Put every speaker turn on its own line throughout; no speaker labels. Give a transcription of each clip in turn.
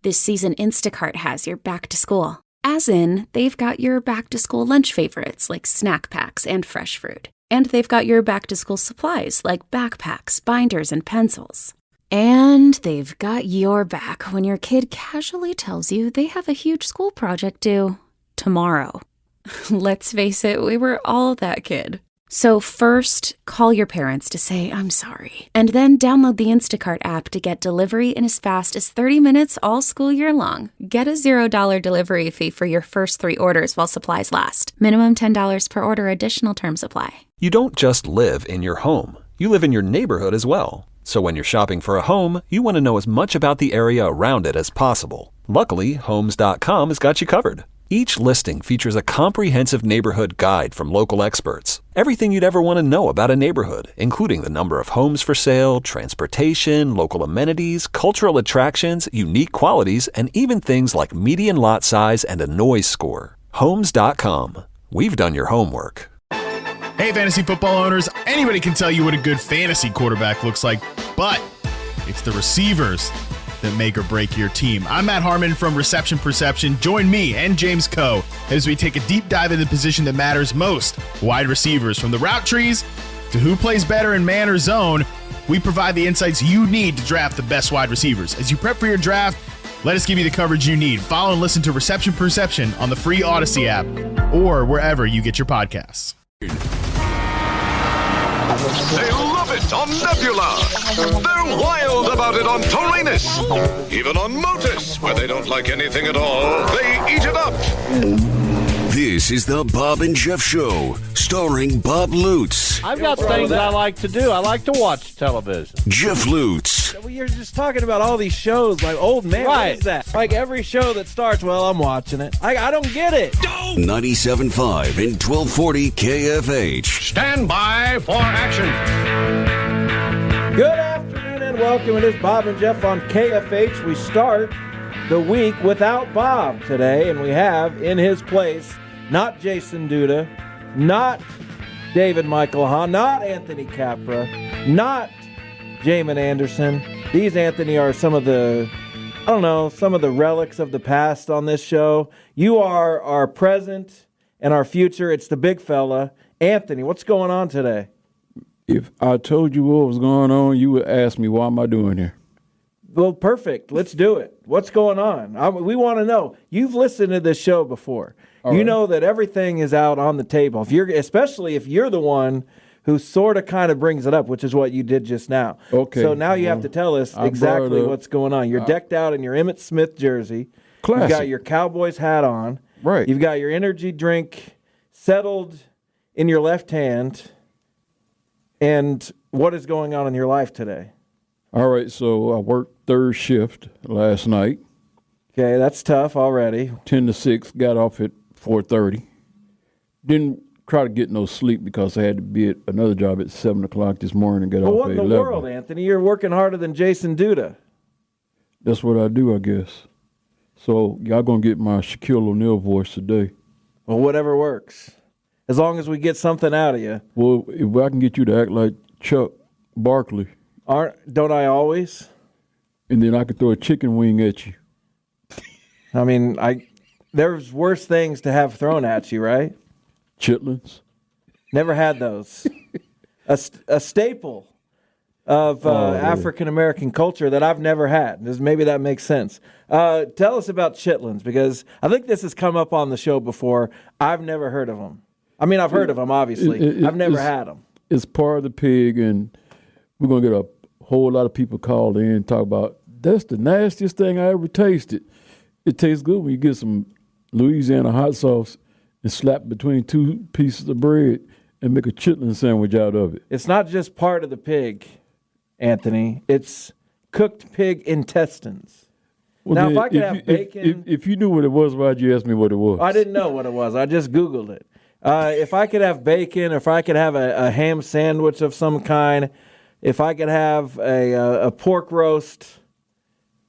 This season, Instacart has your back to school. As in, they've got your back to school lunch favorites like snack packs and fresh fruit. And they've got your back to school supplies like backpacks, binders, and pencils. And they've got your back when your kid casually tells you they have a huge school project due tomorrow. Let's face it, we were all that kid. So first, call your parents to say, I'm sorry. And then download the Instacart app to get delivery in as fast as 30 minutes all school year long. Get a $0 delivery fee for your first 3 orders while supplies last. Minimum $10 per order. Additional terms apply.
You don't just live in your home. You live in your neighborhood as well. So when you're shopping for a home, you want to know as much about the area around it as possible. Luckily, Homes.com has got you covered. Each listing features a comprehensive neighborhood guide from local experts. Everything you'd ever want to know about a neighborhood, including the number of homes for sale, transportation, local amenities, cultural attractions, unique qualities, and even things like median lot size and a noise score. Homes.com. We've done your homework.
Hey, fantasy football owners, anybody can tell you what a good fantasy quarterback looks like, but it's the receivers that make or break your team. I'm Matt Harmon from Reception Perception. Join me and James Coe as we take a deep dive into the position that matters most, wide receivers. From the route trees to who plays better in man or zone, we provide the insights you need to draft the best wide receivers. As you prep for your draft, let us give you the coverage you need. Follow and listen to Reception Perception on the free Odyssey app or wherever you get your podcasts.
They love it on Nebula. They're wild about it on Taurinus. Even on Motus, where they don't like anything at all, they eat it up.
This is the Bob and Jeff Show, starring Bob Lutz.
I've got things I like to do. I like to watch television.
Jeff Lutz.
Well, you're just talking about all these shows like old man.
Right.
What is that? Like every show that starts, well, I'm watching it. I don't get it.
97.5 and 1240 KFH.
Stand by for action.
Good afternoon and welcome. It is Bob and Jeff on KFH. We start the week without Bob today, and we have in his place not Jason Duda, not David Michael Hahn, not Anthony Capra, not Jamin Anderson. These, Anthony, are some of the relics of the past on this show. You are our present and our future. It's the big fella. Anthony, what's going on today?
If I told you what was going on, you would ask me, why am I doing here?
Well, perfect. Let's do it. What's going on? We want to know. You've listened to this show before. You know that everything is out on the table. Especially if you're the one who sort of kind of brings it up, which is what you did just now. Okay. So now you have to tell us exactly what's going on. You're decked out in your Emmitt Smith jersey. Classic. You've got your Cowboys hat on.
Right.
You've got your energy drink settled in your left hand. And what is going on in your life today?
All right, so I worked third shift last night.
Okay, that's tough already.
10 to 6, got off at 4:30. Didn't try to get no sleep because I had to be at another job at 7 o'clock this morning and get off at 11.
What in the world, Anthony? You're working harder than Jason Duda.
That's what I do, I guess. So y'all going to get my Shaquille O'Neal voice today.
Well, whatever works. As long as we get something out of you.
Well, if I can get you to act like Chuck Barkley.
Don't I always?
And then I could throw a chicken wing at you.
I mean, there's worse things to have thrown at you, right?
Chitlins.
Never had those. a staple of African-American culture that I've never had. Maybe that makes sense. Tell us about chitlins, because I think this has come up on the show before. I've never heard of them. I mean, I've heard of them, obviously. I've never had them.
It's part of the pig, and we're going to get a whole lot of people called in and talk about, that's the nastiest thing I ever tasted. It tastes good when you get some Louisiana hot sauce and slap between 2 pieces of bread and make a chitlin sandwich out of it.
It's not just part of the pig, Anthony. It's cooked pig intestines.
Well,
now,
then,
if I could have bacon...
If you knew what it was, why'd you ask me what it was?
I didn't know what it was. I just Googled it. If I could have bacon, if I could have a ham sandwich of some kind, if I could have a pork roast...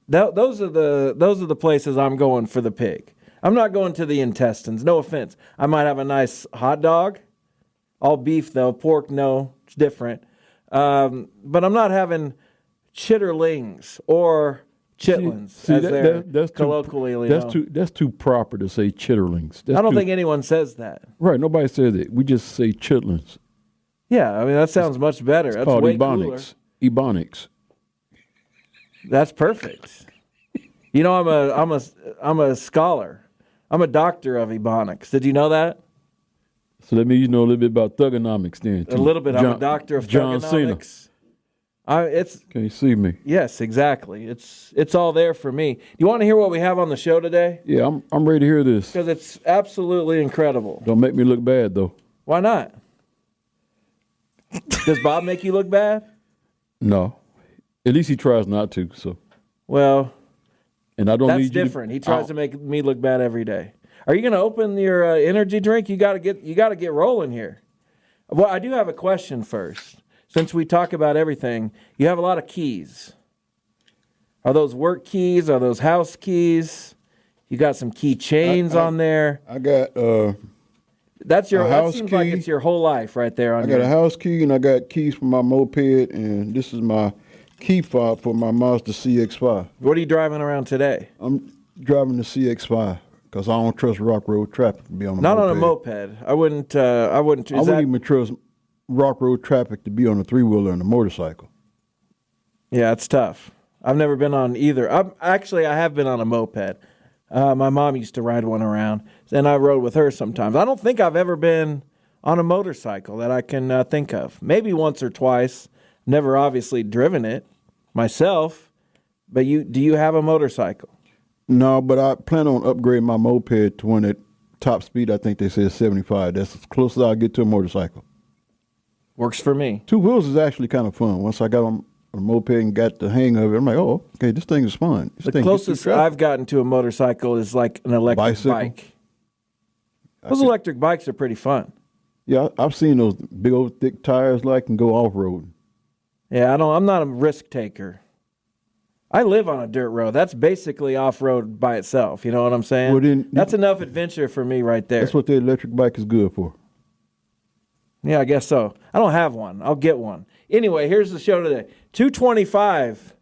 Those are the places I'm going for the pig. I'm not going to the intestines. No offense. I might have a nice hot dog. All beef, though. Pork, no. It's different. But I'm not having chitterlings or Chitlins,
See,
as they're
that's
colloquially known.
That's too proper to say chitterlings.
I don't think anyone says that.
Right, nobody says it. We just say chitlins.
Yeah, I mean, that sounds much better.
It's
That's
called
way
ebonics.
cooler.
Ebonics.
That's perfect. You know, I'm a scholar. I'm a doctor of ebonics. Did you know that?
So that means you know a little bit about thugonomics then, too.
A little bit. I'm a doctor of
John Cena.
thugonomics.
Can you see me?
Yes, exactly. It's all there for me. Do you want to hear what we have on the show today?
Yeah, I'm ready to hear this.
Because it's absolutely incredible.
Don't make me look bad, though.
Why not? Does Bob make you look bad?
No. At least he tries not to, so.
Well,
and I don't
that's
need you
different. He tries to make me look bad every day. Are you going to open your energy drink? You got to get rolling here. Well, I do have a question first. Since we talk about everything, you have a lot of keys. Are those work keys? Are those house keys? You got some key chains on there.
I got
That's your.
a
That
house
seems
key.
like it's your whole life right there.
I got a house key and I got keys for my moped, and this is my key fob for my Mazda CX-5.
What are you driving around today?
I'm driving the CX-5 because I don't trust rock road traffic to be on a
Not
moped.
on a moped. I wouldn't. I wouldn't.
I wouldn't even trust rock road traffic to be on a three-wheeler and a motorcycle.
Yeah, it's tough. I've never been on either. I have been on a moped. My mom used to ride one around, and I rode with her sometimes. I don't think I've ever been on a motorcycle that I can think of. Maybe once or twice. Never obviously driven it myself. But do you have a motorcycle?
No, but I plan on upgrading my moped to one at top speed. I think they say 75. That's as close as I'll get to a motorcycle.
Works for me.
Two wheels is actually kind of fun. Once I got on a moped and got the hang of it, I'm like, oh, okay, this thing is fun.
The closest I've gotten to a motorcycle is like an electric bike. Those electric bikes are pretty fun.
Yeah, I've seen those big old thick tires like can go off-road.
Yeah, I'm not a risk taker. I live on a dirt road. That's basically off-road by itself. You know what I'm saying?
Well, then,
that's enough adventure for me right there.
That's what the electric bike is good for.
Yeah, I guess so. I don't have one. I'll get one. Anyway, here's the show today. 225,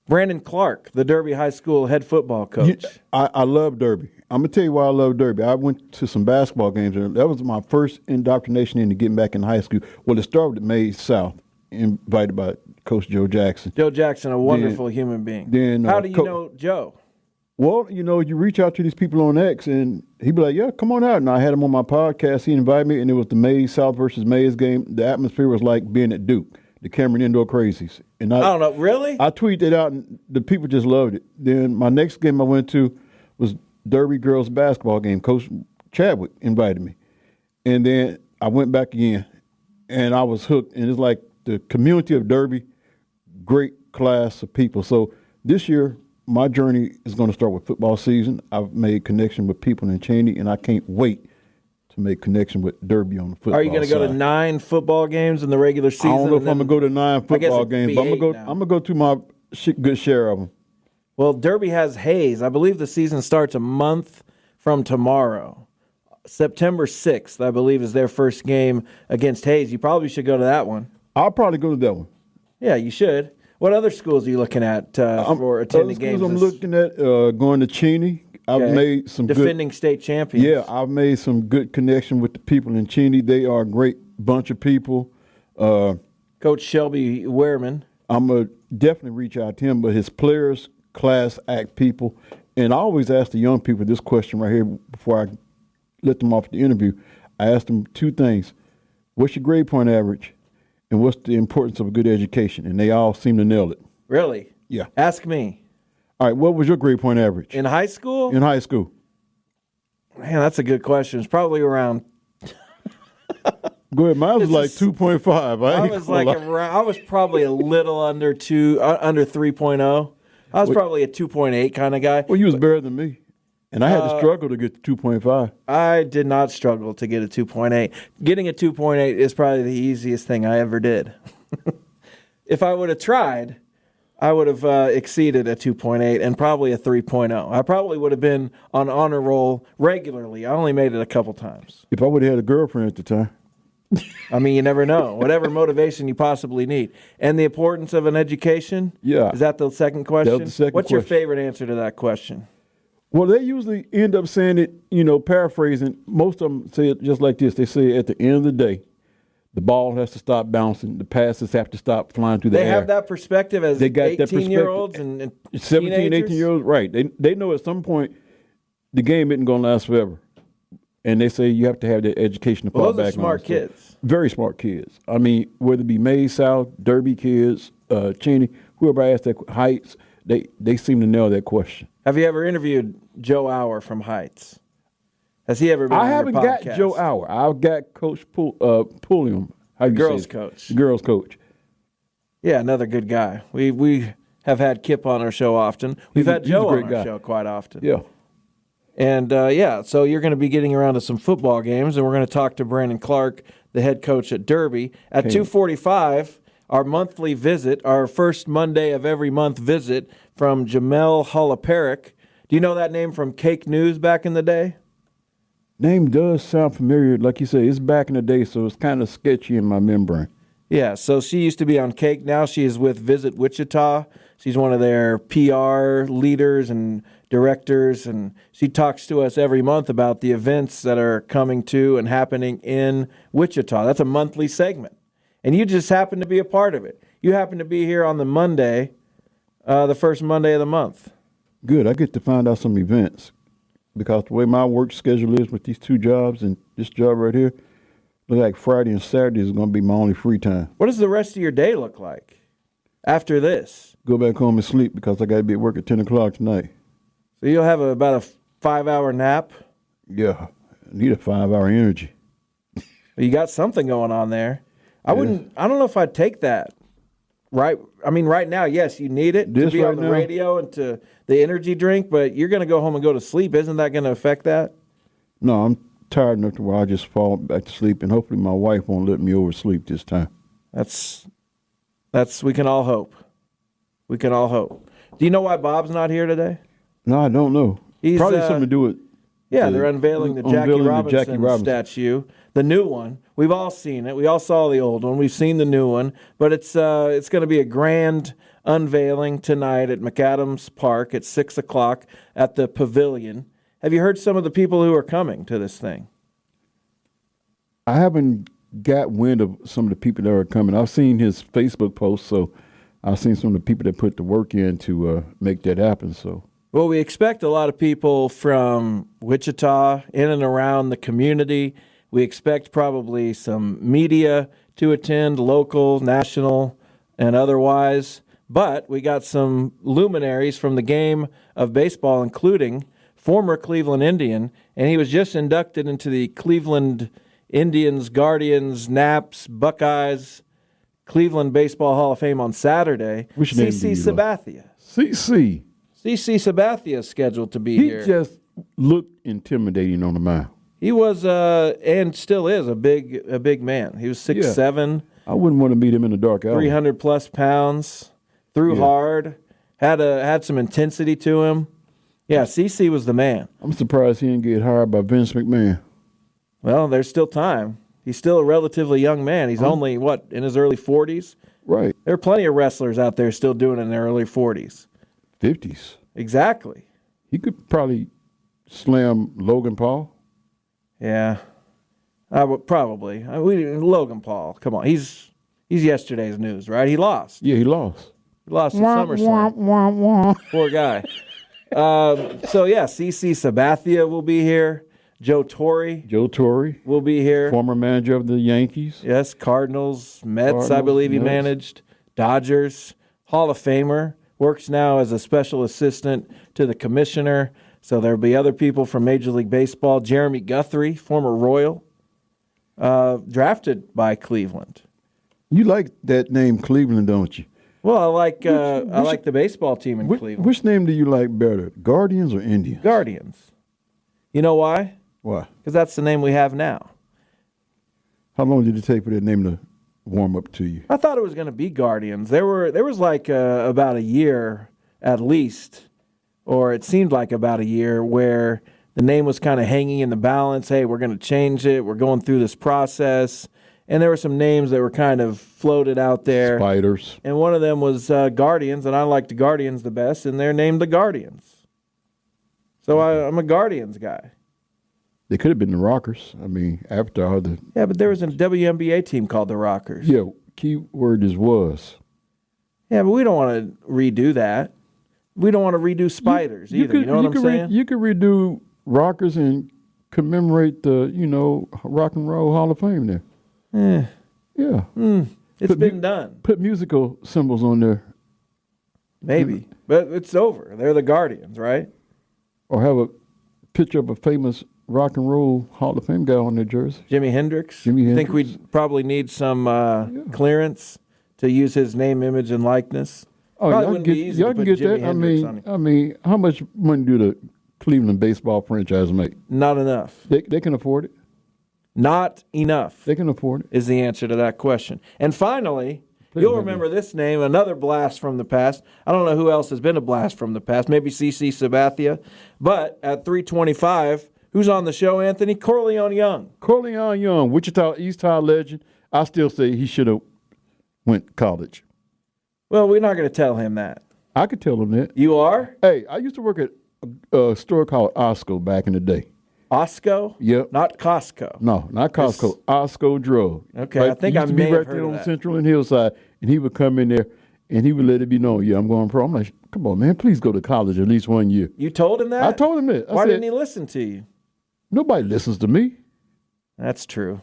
Brandon Clark, the Derby High School head football coach.
I love Derby. I'm going to tell you why I love Derby. I went to some basketball games. That was my first indoctrination into getting back in high school. Well, it started at Mays South, invited by Coach Joe Jackson.
Joe Jackson, a wonderful human being. How do you know Joe?
Well, you reach out to these people on X, and he'd be like, yeah, come on out. And I had him on my podcast. He invited me, and it was the Mays South versus Mays game. The atmosphere was like being at Duke, the Cameron Indoor Crazies. And I
don't know, really?
I tweeted it out, and the people just loved it. Then my next game I went to was Derby girls basketball game. Coach Chadwick invited me. And then I went back again, and I was hooked. And it's like the community of Derby, great class of people. So this year, my journey is going to start with football season. I've made connection with people in Cheney, and I can't wait to make connection with Derby on the football side.
Are you going to go to 9 football games in the regular season?
I don't know if I'm going to go to 9 football games, but I'm going to go to my good share of them.
Well, Derby has Hayes. I believe the season starts a month from tomorrow. September 6th, I believe, is their first game against Hayes. You probably should go to that one.
I'll probably go to that one.
Yeah, you should. What other schools are you looking at for attending games?
I'm looking at going to Cheney. I've made some
defending state champions.
Yeah, I've made some good connection with the people in Cheney. They are a great bunch of people.
Coach Shelby Wehrman.
I'm going to definitely reach out to him, but his players, class act people, and I always ask the young people this question right here before I let them off the interview. I asked them 2 things. What's your grade point average? And what's the importance of a good education? And they all seem to nail it.
Really?
Yeah.
Ask me.
All right, what was your grade point average?
In high school?
In high school.
Man, that's a good question. It's probably around.
Go ahead. Mine was like 2.5.
I was probably a little under 3.0. I was probably a 2.8 kind of guy.
Well, you was better than me. And I had to struggle to get to 2.5.
I did not struggle to get a 2.8. Getting a 2.8 is probably the easiest thing I ever did. If I would have tried, I would have exceeded a 2.8 and probably a 3.0. I probably would have been on honor roll regularly. I only made it a couple times.
If I would have had a girlfriend at the time.
I mean, you never know. Whatever motivation you possibly need. And the importance of an education?
Yeah.
Is that the second question?
That was the second
What's your
question.
favorite answer to that question?
Well, they usually end up saying it, paraphrasing. Most of them say it just like this. They say at the end of the day, the ball has to stop bouncing. The passes have to stop flying through the air.
They have that perspective as
They got that
18-year-olds and
17,
teenagers?
18-year-olds, right. They know at some point the game isn't going to last forever. And they say you have to have that education to fall
Those are
back on.
smart kids.
Very smart kids. I mean, whether it be Mays South, Derby kids, Cheney, whoever I asked that, Heights, they seem to nail that question.
Have you ever interviewed Joe Auer from Heights? Has he ever been on
I
your
haven't got
podcast?
Joe Auer. I've got Coach Pulliam. How you
girls
say it?
coach.
The girls coach.
Yeah, another good guy. We have had Kip on our show often. We've had
he's
Joe
a great
on our
guy.
show quite often.
Yeah.
And, so you're going to be getting around to some football games, and we're going to talk to Brandon Clark, the head coach at Derby. At 2:45, our monthly visit, our first Monday of every month visit from Jamel Holoparik. Do you know that name from Cake News back in the day?
Name does sound familiar. Like you say, it's back in the day, so it's kind of sketchy in my membrane.
Yeah, so she used to be on Cake. Now she is with Visit Wichita. She's one of their PR leaders and directors, and she talks to us every month about the events that are coming to and happening in Wichita. That's a monthly segment, and you just happen to be a part of it. You happen to be here on the Monday, the first Monday of the month.
Good. I get to find out some events because the way my work schedule is with these two jobs and this job right here, look like Friday and Saturday is going to be my only free time.
What does the rest of your day look like after this?
Go back home and sleep because I got to be at work at 10 o'clock tonight.
So you'll have about a 5-hour nap?
Yeah. I need a 5-hour energy.
You got something going on there. I don't know if I'd take that. Right? I mean, right now, yes, you need it to be
right
on the
now?
radio and to the energy drink, but you're going to go home and go to sleep. Isn't that going to affect that?
No, I'm tired enough to where I just fall back to sleep, and hopefully my wife won't let me oversleep this time.
That's we can all hope. We can all hope. Do you know why Bob's not here today?
No, I don't know.
He's,
Probably something to do with
they're unveiling the Jackie Robinson statue, the new one. We've all seen it. We all saw the old one. We've seen the new one, but it's going to be a grand unveiling tonight at McAdams Park at 6:00 at the Pavilion. Have you heard some of the people who are coming to this thing?
I haven't got wind of some of the people that are coming. I've seen his Facebook post, so I've seen some of the people that put the work in to make that happen. So,
well, we expect a lot of people from Wichita, in and around the community. We expect probably some media to attend, local, national, and otherwise. But we got some luminaries from the game of baseball, including former Cleveland Indian, and he was just inducted into the Cleveland Indians, Guardians, Naps, Buckeyes, Cleveland Baseball Hall of Fame on Saturday.
Which name do
CC
you
Sabathia.
CC.
CC Sabathia is scheduled to be
He
here.
just looked intimidating on the mound.
He was and still is a big man. He was 6'7",
I wouldn't want to meet him in the dark alley.
300 plus pounds, threw hard, had some intensity to him. Yeah, CC was the man.
I'm surprised he didn't get hired by Vince McMahon.
Well, there's still time. He's still a relatively young man. He's only, in his early 40s?
Right.
There are plenty of wrestlers out there still doing it in their early 40s.
50s.
Exactly.
He could probably slam Logan Paul.
Yeah. Probably. Logan Paul, come on. He's yesterday's news, right? He lost.
Yeah, he lost.
He lost in SummerSlam. Poor guy. CC Sabathia will be here. Joe Torre will be here.
Former manager of the Yankees.
Yes, Cardinals, Mets, I believe he managed. Dodgers, Hall of Famer, works now as a special assistant to the commissioner. So there'll be other people from Major League Baseball. Jeremy Guthrie, former Royal, drafted by Cleveland.
You like that name Cleveland, don't you?
Well, I like the baseball team in Cleveland.
Which name do you like better, Guardians or Indians?
Guardians. You know why?
Why?
Because that's the name we have now.
How long did it take for that name to warm up to you?
I thought it was going to be Guardians. There was like about a year at least, or it seemed like about a year, where the name was kind of hanging in the balance. Hey, we're going to change it. We're going through this process. and there were some names that were kind of floated out there.
Spiders.
And one of them was Guardians, and I liked the Guardians the best, and they're named the Guardians. So I'm a Guardians guy.
They could have been the Rockers. I mean, after all the...
Yeah, but there was a WNBA team called the Rockers.
Yeah, key word is was.
Yeah, but we don't want to redo that. We don't want to redo Spiders either. You know what I'm saying?
You could redo Rockers and commemorate the, Rock and Roll Hall of Fame there. Yeah.
It's been done.
Put musical symbols on there.
Maybe. But it's over. They're the Guardians, right?
Or have a picture of a famous Rock and Roll Hall of Fame guy on their jersey.
Jimi Hendrix?
I
think we'd probably need some clearance to use his name, image, and likeness?
Oh, y'all can get that. I mean, how much money do the Cleveland baseball franchise make?
Not enough.
They can afford it.
Not enough.
They can afford it.
Is the answer to that question. And finally, you'll remember this name, another blast from the past. I don't know who else has been a blast from the past. Maybe CC Sabathia. But at 325, who's on the show, Anthony? Corleone Young.
Corleone Young, Wichita East High legend. I still say he should have went to college.
Well, we're not going to tell him that.
I could tell him that.
You are?
Hey, I used to work at a store called Osco back in the day.
Osco?
Yep.
Not Costco.
No, not Costco. Osco Drug.
Okay,
right?
I think I may have heard of
on
that.
Central and Hillside, and he would come in there, and he would let it be known, I'm going pro. I'm like, come on, man, please go to college at least 1 year.
You told him that?
I told him that.
Why didn't he listen to you?
Nobody listens to me.
That's true.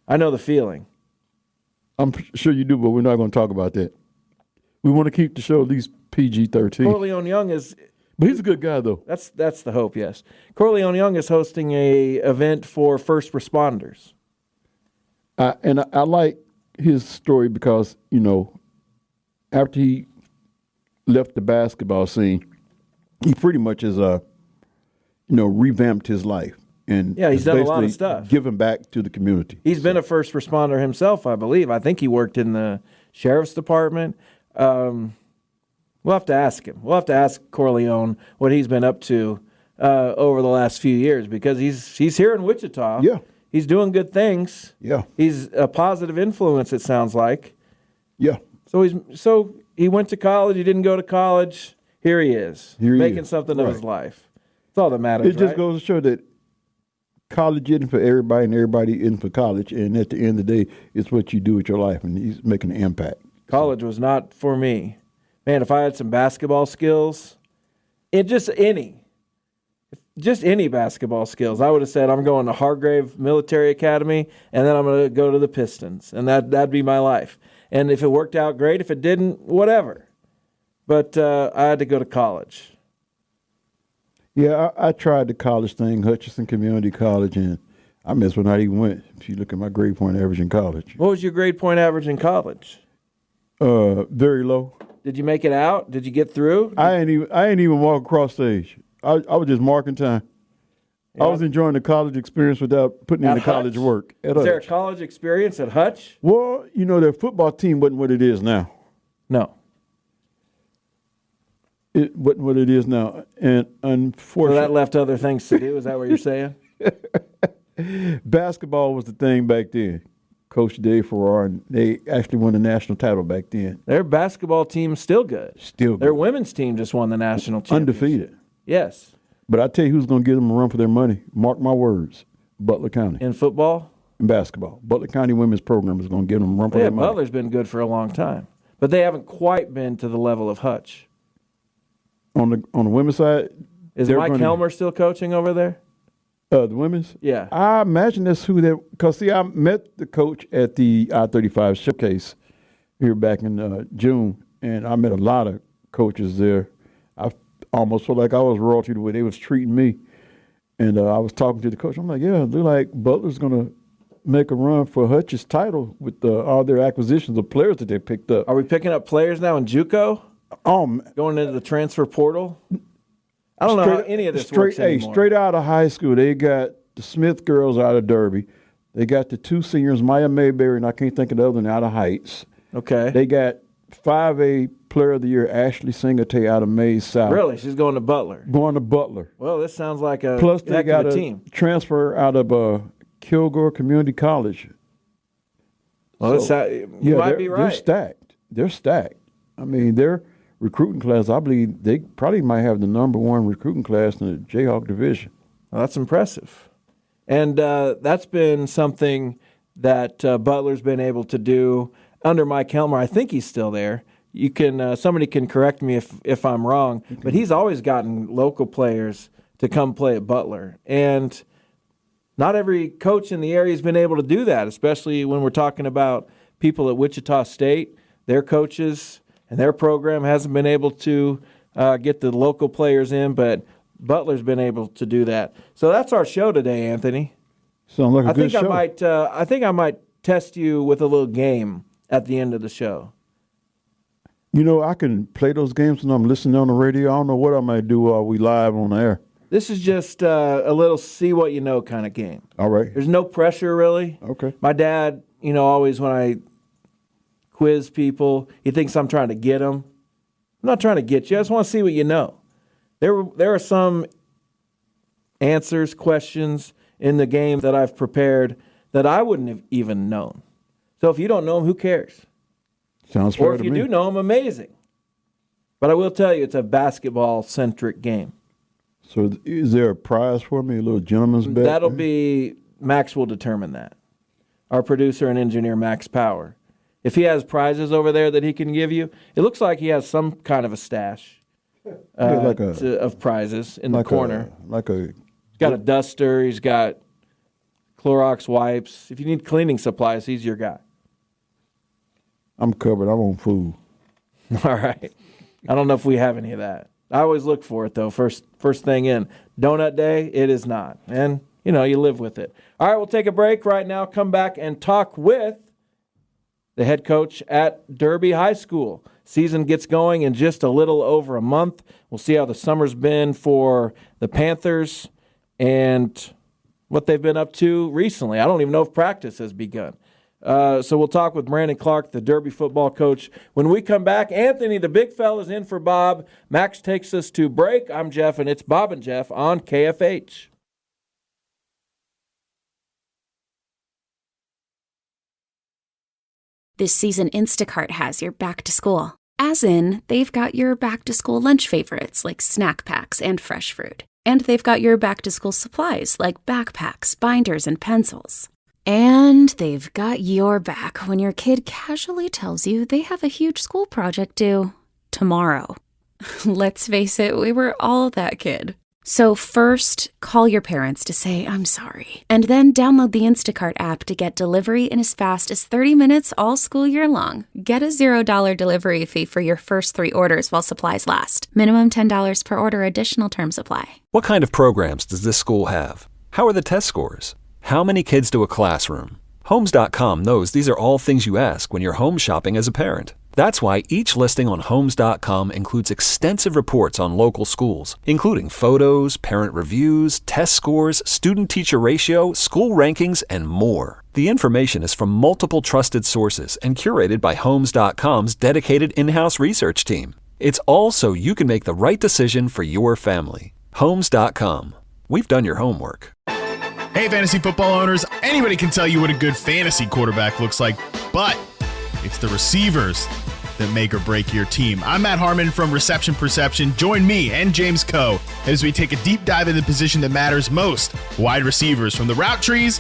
I know the feeling.
I'm sure you do, but we're not going to talk about that. We want to keep the show at least PG-13.
Corleone Young is...
But he's a good guy, though.
That's the hope, yes. Corleone Young is hosting a event for first responders.
And I like his story because, after he left the basketball scene, he pretty much has, revamped his life. And
yeah, he's done a lot of stuff.
Giving back to the community.
He's been a first responder himself, I believe. I think he worked in the sheriff's department. We'll have to ask him. We'll have to ask Corleone what he's been up to over the last few years because he's here in Wichita.
Yeah.
He's doing good things.
Yeah.
He's a positive influence, it sounds like.
Yeah.
So he went to college. He didn't go to college. Here he is. Making something of his life. That's all that matters,
It just goes to show that college isn't for everybody and everybody isn't for college. And at the end of the day, it's what you do with your life. And he's making an impact.
College was not for me. Man, if I had some basketball skills, just any basketball skills, I would have said I'm going to Hargrave Military Academy, and then I'm going to go to the Pistons, and that'd be my life. And if it worked out, great. If it didn't, whatever. But I had to go to college.
Yeah, I tried the college thing, Hutchinson Community College, and I missed when I even went. If you look at my grade point average in college.
What was your grade point average in college?
Very low.
Did you make it out? Did you get through?
I ain't even walk across stage. I was just marking time. Yeah. I was enjoying the college experience without putting in the college work.
Is there a college experience at Hutch?
Well, their football team wasn't what it is now.
No.
It wasn't what it is now. And unfortunately...
So that left other things to do? Is that what you're saying?
Basketball was the thing back then. Coach Dave Farrar, and they actually won the national title back then.
Their basketball team's still good.
Still good.
Their women's team just won the national championship.
Undefeated.
Yes.
But I tell you who's going to give them a run for their money. Mark my words. Butler County.
In football?
In basketball. Butler County women's program is going to give them a run for their money.
Butler's been good for a long time. But they haven't quite been to the level of Hutch.
On the women's side?
Is Mike Helmer still coaching over there?
The women's?
Yeah.
I imagine that's who they – because, see, I met the coach at the I-35 showcase here back in June, and I met a lot of coaches there. I almost felt like I was royalty the way they was treating me. And I was talking to the coach. I'm like, yeah, they're like Butler's going to make a run for Hutch's title with all their acquisitions of players that they picked up.
Are we picking up players now in JUCO? Going into the transfer portal? I don't know how any of this works anymore.
Straight out of high school, they got the Smith girls out of Derby. They got the two seniors, Maya Mayberry, and I can't think of the other one, out of Heights.
Okay.
They got 5A Player of the Year, Ashley Singate, out of Mays South.
Really? She's going to Butler?
Going to Butler.
Well, this sounds like a
Plus, they got
a team.
Transfer out of Kilgore Community College.
Well, you might be right.
They're stacked. I mean, their recruiting class, I believe they probably might have the number one recruiting class in the Jayhawk division.
Well, that's impressive. And that's been something that Butler's been able to do under Mike Helmer. I think he's still there. You can somebody can correct me if I'm wrong, but he's always gotten local players to come play at Butler. And not every coach in the area has been able to do that, especially when we're talking about people at Wichita State. Their coaches and their program hasn't been able to get the local players in, but Butler's been able to do that. So that's our show today, Anthony.
Sounds like a good show.
I think I might test you with a little game at the end of the show.
You know, I can play those games when I'm listening on the radio. I don't know what I might do while we live on the air.
This is just a little see what you know kind of game.
All right.
There's no pressure, really.
Okay.
My dad, always when I quiz people, he thinks I'm trying to get them. I'm not trying to get you. I just want to see what you know. There are some answers, questions in the game that I've prepared that I wouldn't have even known. So if you don't know them, who cares?
Sounds fair
to me. Or if you do know them, amazing. But I will tell you, it's a basketball-centric game.
So is there a prize for me, a little gentleman's bet?
That'll be, Max will determine that. Our producer and engineer, Max Power. If he has prizes over there that he can give you, it looks like he has some kind of a stash of prizes in the corner. He's got a duster. He's got Clorox wipes. If you need cleaning supplies, he's your guy.
I'm covered. I'm on food.
All right. I don't know if we have any of that. I always look for it, though, first thing in. Donut day, it is not. And, you live with it. All right, we'll take a break right now, come back and talk with the head coach at Derby High School. Season gets going in just a little over a month. We'll see how the summer's been for the Panthers and what they've been up to recently. I don't even know if practice has begun. So we'll talk with Brandon Clark, the Derby football coach. When we come back, Anthony, the big fella's in for Bob. Max takes us to break. I'm Jeff, and it's Bob and Jeff on KFH.
This season, Instacart has your back to school. As in, they've got your back to school lunch favorites like snack packs and fresh fruit. And they've got your back to school supplies like backpacks, binders, and pencils. And they've got your back when your kid casually tells you they have a huge school project due tomorrow. Let's face it, we were all that kid. So first, call your parents to say, I'm sorry. And then download the Instacart app to get delivery in as fast as 30 minutes all school year long. Get a $0 delivery fee for your first 3 orders while supplies last. Minimum $10 per order. Additional terms apply.
What kind of programs does this school have? How are the test scores? How many kids do a classroom? Homes.com knows these are all things you ask when you're home shopping as a parent. That's why each listing on Homes.com includes extensive reports on local schools, including photos, parent reviews, test scores, student-teacher ratio, school rankings, and more. The information is from multiple trusted sources and curated by Homes.com's dedicated in-house research team. It's all so you can make the right decision for your family. Homes.com. We've done your homework.
Hey, fantasy football owners, anybody can tell you what a good fantasy quarterback looks like, but it's the receivers that make or break your team. I'm Matt Harmon from Reception Perception. Join me and James Coe as we take a deep dive into the position that matters most, wide receivers. From the route trees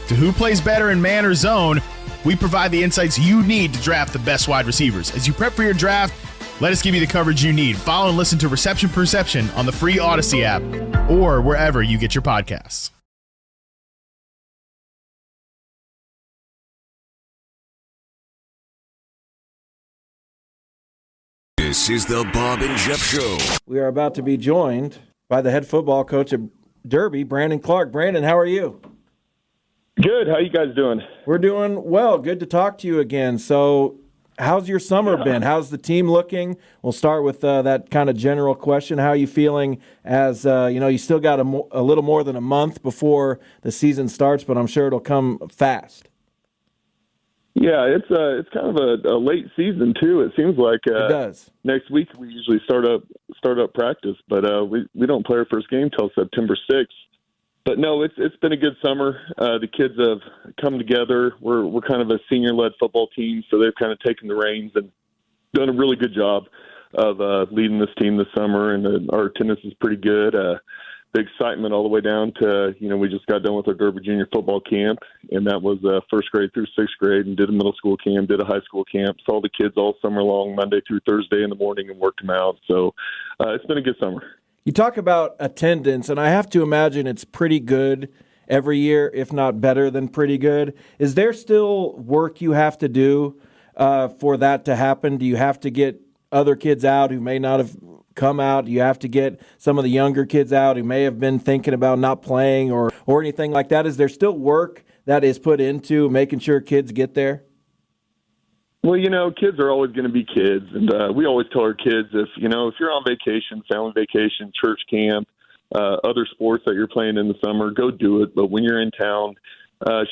to who plays better in man or zone, we provide the insights you need to draft the best wide receivers. As you prep for your draft, let us give you the coverage you need. Follow and listen to Reception Perception on the free Odyssey app or wherever you get your podcasts.
This is the Bob and Jeff Show.
We are about to be joined by the head football coach at Derby, Brandon Clark. Brandon, how are you?
Good. How you guys doing?
We're doing well. Good to talk to you again. So how's your summer been? How's the team looking? We'll start with that kind of general question. How are you feeling as, you still got a little more than a month before the season starts, but I'm sure it'll come fast.
Yeah, it's kind of a late season too. It seems like
it does.
Next week we usually start up practice, but we don't play our first game till September 6th. But no, it's been a good summer. The kids have come together. We're kind of a senior-led football team, so they've kind of taken the reins and done a really good job of leading this team this summer. And our attendance is pretty good. The excitement all the way down to, we just got done with our Derby Junior football camp, and that was first grade through sixth grade, and did a middle school camp, did a high school camp, saw the kids all summer long, Monday through Thursday in the morning, and worked them out. So it's been a good summer.
You talk about attendance, and I have to imagine it's pretty good every year, if not better than pretty good. Is there still work you have to do for that to happen? Do you have to get other kids out who may not have come out? Do you have to get some of the younger kids out who may have been thinking about not playing or anything like that? Is there still work that is put into making sure kids get there?
Well, kids are always going to be kids, and we always tell our kids if you're on vacation, family vacation, church camp, other sports that you're playing in the summer, go do it. But when you're in town,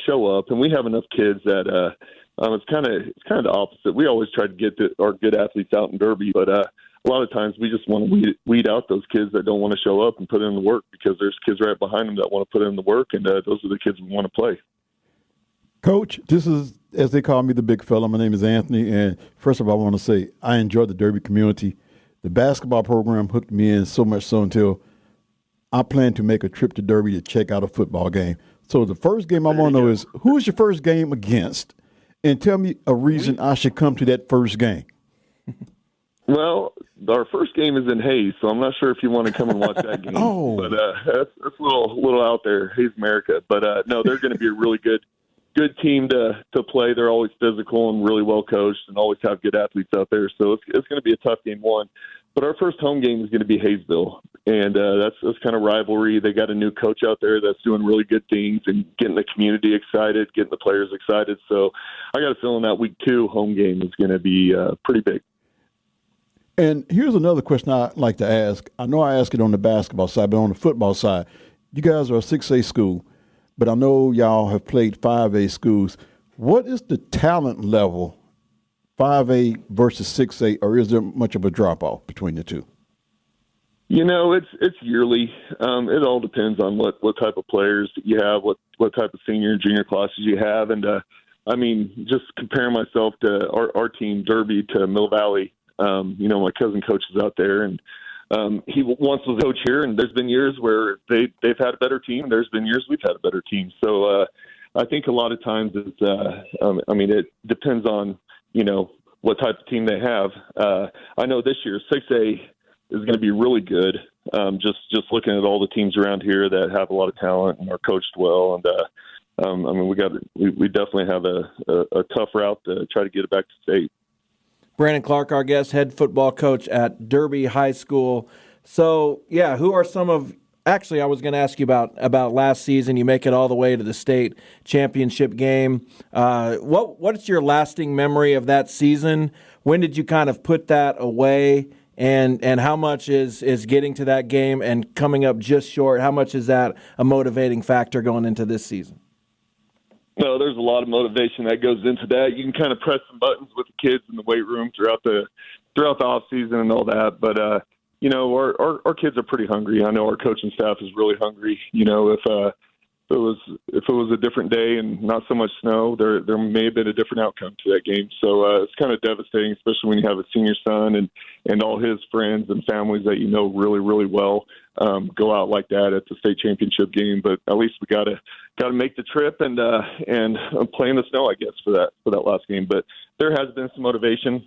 show up. And we have enough kids that it's kind of the opposite. We always try to get our good athletes out in Derby, but a lot of times we just want to weed out those kids that don't want to show up and put in the work, because there's kids right behind them that want to put in the work, and those are the kids we want to play.
Coach, this is, as they call me, the big fella. My name is Anthony, and first of all, I want to say I enjoy the Derby community. The basketball program hooked me in so much so until I plan to make a trip to Derby to check out a football game. So the first game I want to know is, who is your first game against? And tell me a reason I should come to that first game.
Well, our first game is in Hayes, so I'm not sure if you want to come and watch that game. But that's a little out there, Hayes, America. But no, they're going to be a really good team to play. They're always physical and really well coached, and always have good athletes out there. So it's going to be a tough game one. But our first home game is going to be Hayesville, and that's kind of rivalry. They got a new coach out there that's doing really good things and getting the community excited, getting the players excited. So I got a feeling that week 2 home game is going to be pretty big.
And here's another question I'd like to ask. I know I asked it on the basketball side, but on the football side, you guys are a 6A school, but I know y'all have played 5A schools. What is the talent level, 5A versus 6A, or is there much of a drop-off between the two?
It's yearly. It all depends on what type of players you have, what type of senior and junior classes you have. And, just comparing myself to our team, Derby, to Mill Valley, my cousin coaches out there, and he once was a coach here, and there's been years where they've had a better team, and there's been years we've had a better team. So I think a lot of times it's, it depends on, what type of team they have. I know this year 6A is going to be really good. Just looking at all the teams around here that have a lot of talent and are coached well, and we definitely have a tough route to try to get it back to state.
Brandon Clark, our guest, head football coach at Derby High School. So, yeah, who are some of – actually, I was going to ask you about last season. You make it all the way to the state championship game. What's your lasting memory of that season? When did you kind of put that away? And how much is getting to that game and coming up just short, how much is that a motivating factor going into this season?
No, there's a lot of motivation that goes into that. You can kind of press some buttons with the kids in the weight room throughout the off season and all that. But our kids are pretty hungry. I know our coaching staff is really hungry. If it was a different day and not so much snow, there may have been a different outcome to that game. So it's kind of devastating, especially when you have a senior son and all his friends and families that really, really well go out like that at the state championship game. But at least we got to make the trip and play in the snow, I guess, for that last game. But there has been some motivation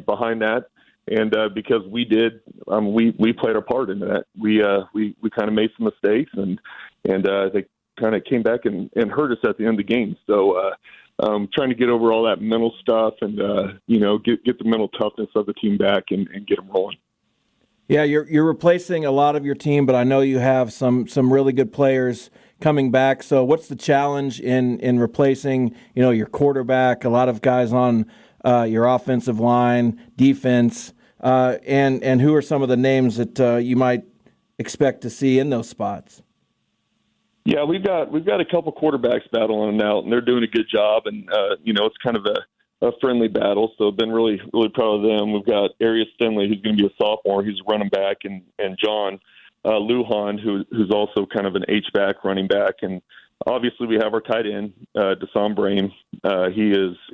behind that. And because we did, we played our part in that. We kind of made some mistakes, and they kind of came back and hurt us at the end of the game. So trying to get over all that mental stuff and get the mental toughness of the team back and get them rolling.
Yeah, you're replacing a lot of your team, but I know you have some really good players coming back. So what's the challenge in replacing your quarterback, a lot of guys on your offensive line, defense, and who are some of the names that you might expect to see in those spots?
Yeah, we've got a couple quarterbacks battling it out, and they're doing a good job. And it's kind of a friendly battle, so I've been really, really proud of them. We've got Arius Finley, who's going to be a sophomore. He's a running back, and John Lujan, who's also kind of an H-back running back. And obviously we have our tight end, Desan Brame.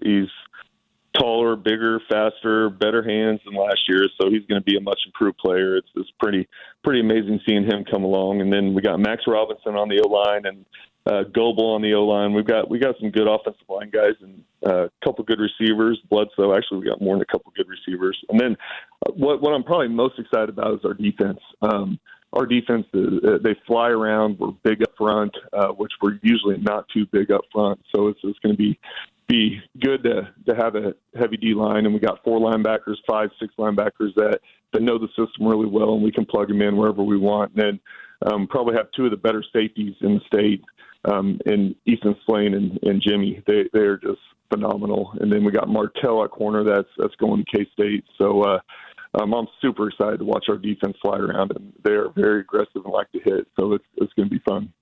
He's taller, bigger, faster, better hands than last year, so he's going to be a much improved player. It's pretty amazing seeing him come along. And then we got Max Robinson on the O-line and Goebel on the O-line. We got some good offensive line guys and a couple good receivers. Bledsoe, actually, we got more than a couple good receivers. And then what I'm probably most excited about is our defense. Our defense, they fly around. We're big up front, which we're usually not too big up front. So it's going to be good to have a heavy D line, and we got 4 linebackers, 5, 6 linebackers that know the system really well, and we can plug them in wherever we want. And then probably have 2 of the better safeties in the state, in Ethan Slane and Jimmy. They are just phenomenal. And then we got Martell at corner that's going to K-State. So I'm super excited to watch our defense fly around, and they are very aggressive and like to hit. So it's going to be fun.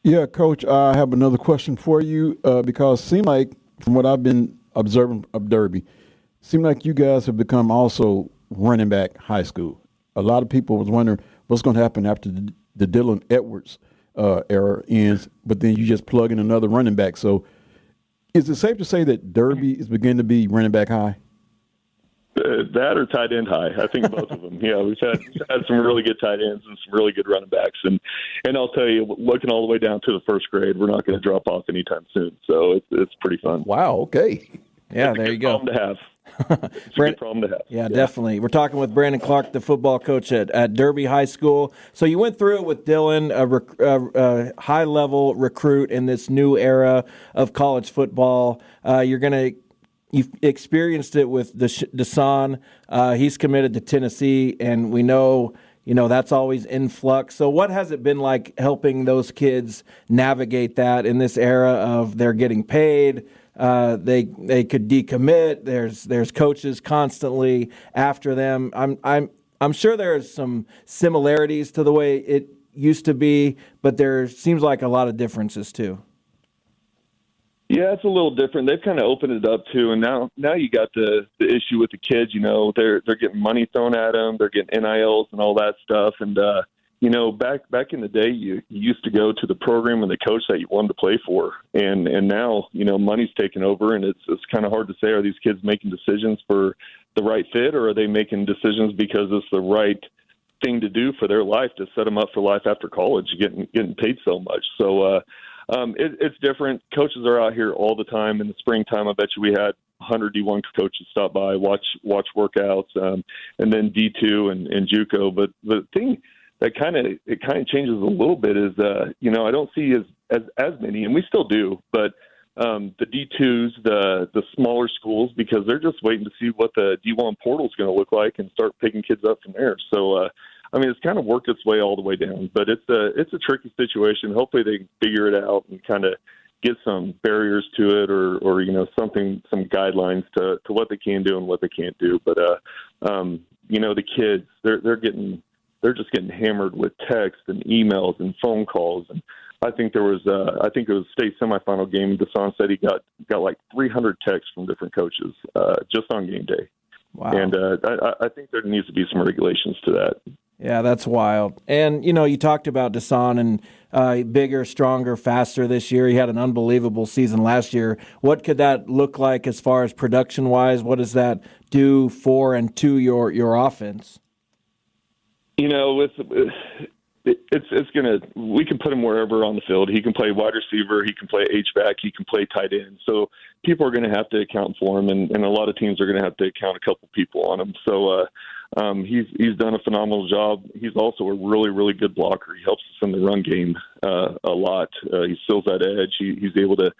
Yeah, Coach, I have another question for you because it seems like, from what I've been observing of Derby, seems like you guys have become also running back high school. A lot of people was wondering what's going to happen after the Dylan Edwards era ends, but then you just plug in another running back. So is it safe to say that Derby is beginning to be running back high?
That or tight end high. I think both of them. Yeah, we've had some really good tight ends and some really good running backs. And I'll tell you, looking all the way down to the first grade, we're not going to drop off anytime soon. So it's pretty fun.
Wow, okay. Yeah, there you go.
Problem to have. It's a good problem to have.
Yeah, definitely. We're talking with Brandon Clark, the football coach at Derby High School. So you went through it with Dylan, a high-level recruit in this new era of college football. You've experienced it with Desan. He's committed to Tennessee, and we know, that's always in flux. So what has it been like helping those kids navigate that in this era of they're getting paid, they could decommit, there's coaches constantly after them. I'm sure there's some similarities to the way it used to be, but there seems like a lot of differences too.
Yeah, it's a little different. They've kind of opened it up too, and now you got the issue with the kids. They're getting money thrown at them. They're getting NILs and all that stuff. And back in the day, you used to go to the program and the coach that you wanted to play for, and now money's taken over, and it's kind of hard to say, are these kids making decisions for the right fit, or are they making decisions because it's the right thing to do for their life to set them up for life after college, getting paid so much. So. It's different. Coaches are out here all the time. In the springtime, I bet you we had 100 D1 coaches stop by, watch workouts, and then D2 and JUCO. But the thing that kind of changes a little bit is, I don't see as many, and we still do, but the D2s, the smaller schools, because they're just waiting to see what the D1 portal is going to look like and start picking kids up from there. So, it's kind of worked its way all the way down, but it's a tricky situation. Hopefully they can figure it out and kind of get some barriers to it or some guidelines to what they can do and what they can't do. But, the kids, they're just getting hammered with text and emails and phone calls. And I think it was state semifinal game. Desan said he got like 300 texts from different coaches just on game day.
Wow.
And I think there needs to be some regulations to that.
Yeah, that's wild. And, you talked about Desan and bigger, stronger, faster this year. He had an unbelievable season last year. What could that look like as far as production-wise? What does that do for and to your offense? We can put him wherever on the field. He can play wide receiver. He can play H-back. He can play tight end. So people are going to have to account for him, and a lot of teams are going to have to account a couple people on him. So he's done a phenomenal job. He's also a really, really good blocker. He helps us in the run game a lot. He fills that edge. He's able to